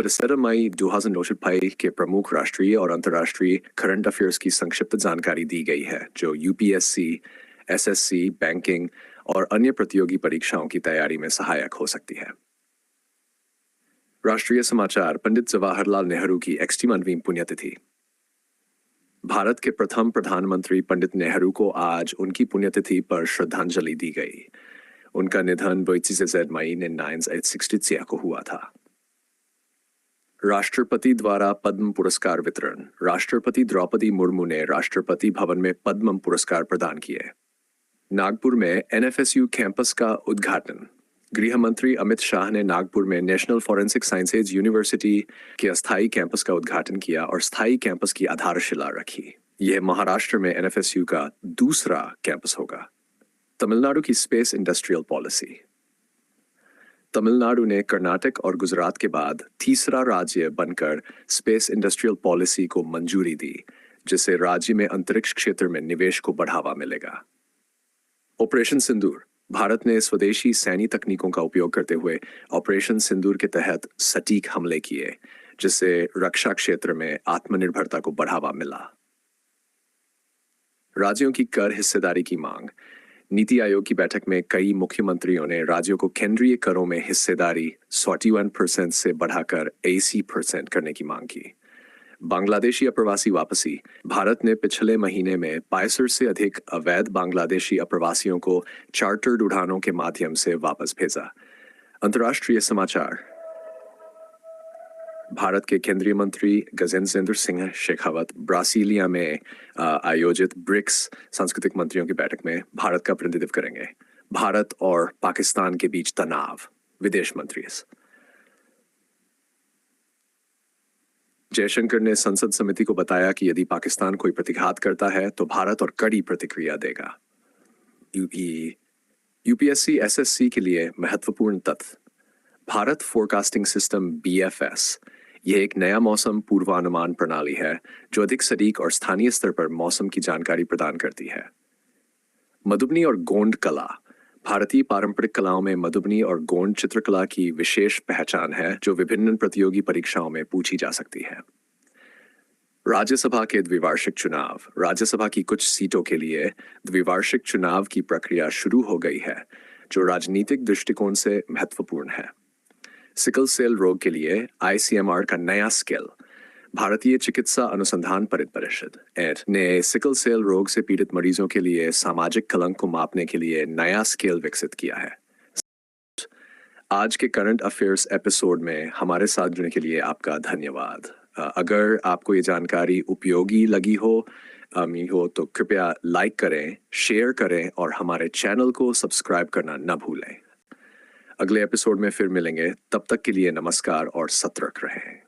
अब मई 2025 के प्रमुख राष्ट्रीय और अंतर्राष्ट्रीय करंट अफेयर्स की संक्षिप्त जानकारी दी गई है जो यूपीएससी, एसएससी, बैंकिंग और अन्य प्रतियोगी परीक्षाओं की तैयारी में सहायक हो सकती है। राष्ट्रीय समाचार। पंडित जवाहरलाल नेहरू की 61वीं पुण्यतिथि। भारत के प्रथम प्रधानमंत्री पंडित नेहरू को आज उनकी पुण्यतिथि पर श्रद्धांजलि दी गई। उनका निधन 22 मई 1966 को हुआ था। राष्ट्रपति द्वारा पद्म पुरस्कार वितरण। राष्ट्रपति द्रौपदी मुर्मू ने राष्ट्रपति भवन में पद्म पुरस्कार प्रदान किए। नागपुर में एनएफएसयू कैंपस का उद्घाटन। गृह मंत्री अमित शाह ने नागपुर में नेशनल फॉरेंसिक साइंसेज यूनिवर्सिटी के अस्थायी कैंपस का उद्घाटन किया और स्थायी कैंपस की आधारशिला रखी। यह महाराष्ट्र में एनएफएसयू का दूसरा कैंपस होगा। तमिलनाडु की स्पेस इंडस्ट्रियल पॉलिसी। तमिलनाडु ने कर्नाटक और गुजरात के बाद तीसरा राज्य बनकर स्पेस इंडस्ट्रियल पॉलिसी को मंजूरी दी, जिससे राज्य में अंतरिक्ष क्षेत्र में निवेश को बढ़ावा मिलेगा। ऑपरेशन सिंदूर। भारत ने स्वदेशी सैन्य तकनीकों का उपयोग करते हुए ऑपरेशन सिंदूर के तहत सटीक हमले किए, जिससे रक्षा क्षेत्र में आत्मनिर्भरता को बढ़ावा मिला। राज्यों की कर हिस्सेदारी की मांग। नीति आयोग की बैठक में कई मुख्यमंत्रियों ने राज्यों को केंद्रीय करों में हिस्सेदारी 41% से बढ़ाकर 80% करने की मांग की। बांग्लादेशी अप्रवासी वापसी। भारत ने पिछले महीने में 65 से अधिक अवैध बांग्लादेशी अप्रवासियों को चार्टर्ड उड़ानों के माध्यम से वापस भेजा। अंतर्राष्ट्रीय समाचार। भारत के केंद्रीय मंत्री गजेंद्र सिंह शेखावत ब्रासीलिया में आयोजित ब्रिक्स सांस्कृतिक मंत्रियों की बैठक में भारत का प्रतिनिधित्व करेंगे। भारत और पाकिस्तान के बीच तनाव। विदेश मंत्री। जयशंकर ने संसद समिति को बताया कि यदि पाकिस्तान कोई प्रतिघात करता है तो भारत और कड़ी प्रतिक्रिया देगा। यूपीएससी एसएससी के लिए महत्वपूर्ण तथ्य। भारत फोरकास्टिंग सिस्टम बीएफएस यह एक नया मौसम पूर्वानुमान प्रणाली है जो अधिक सटीक और स्थानीय स्तर पर मौसम की जानकारी प्रदान करती है। मधुबनी और गोंड कला। भारतीय पारंपरिक कलाओं में मधुबनी और गोंड चित्रकला की विशेष पहचान है जो विभिन्न प्रतियोगी परीक्षाओं में पूछी जा सकती है। राज्यसभा के द्विवार्षिक चुनाव। राज्यसभा की कुछ सीटों के लिए द्विवार्षिक चुनाव की प्रक्रिया शुरू हो गई है, जो राजनीतिक दृष्टिकोण से महत्वपूर्ण है। सिकल सेल रोग के लिए आईसीएमआर का नया स्केल। भारतीय चिकित्सा अनुसंधान परिषद ने सिकल सेल रोग से पीड़ित मरीजों के लिए सामाजिक कलंक को मापने के लिए नया स्केल विकसित किया है। आज के करंट अफेयर्स एपिसोड में हमारे साथ जुड़ने के लिए आपका धन्यवाद। अगर आपको ये जानकारी उपयोगी लगी हो तो कृपया लाइक करें, शेयर करें और हमारे चैनल को सब्सक्राइब करना न भूलें। अगले एपिसोड में फिर मिलेंगे। तब तक के लिए नमस्कार और सतर्क रहें।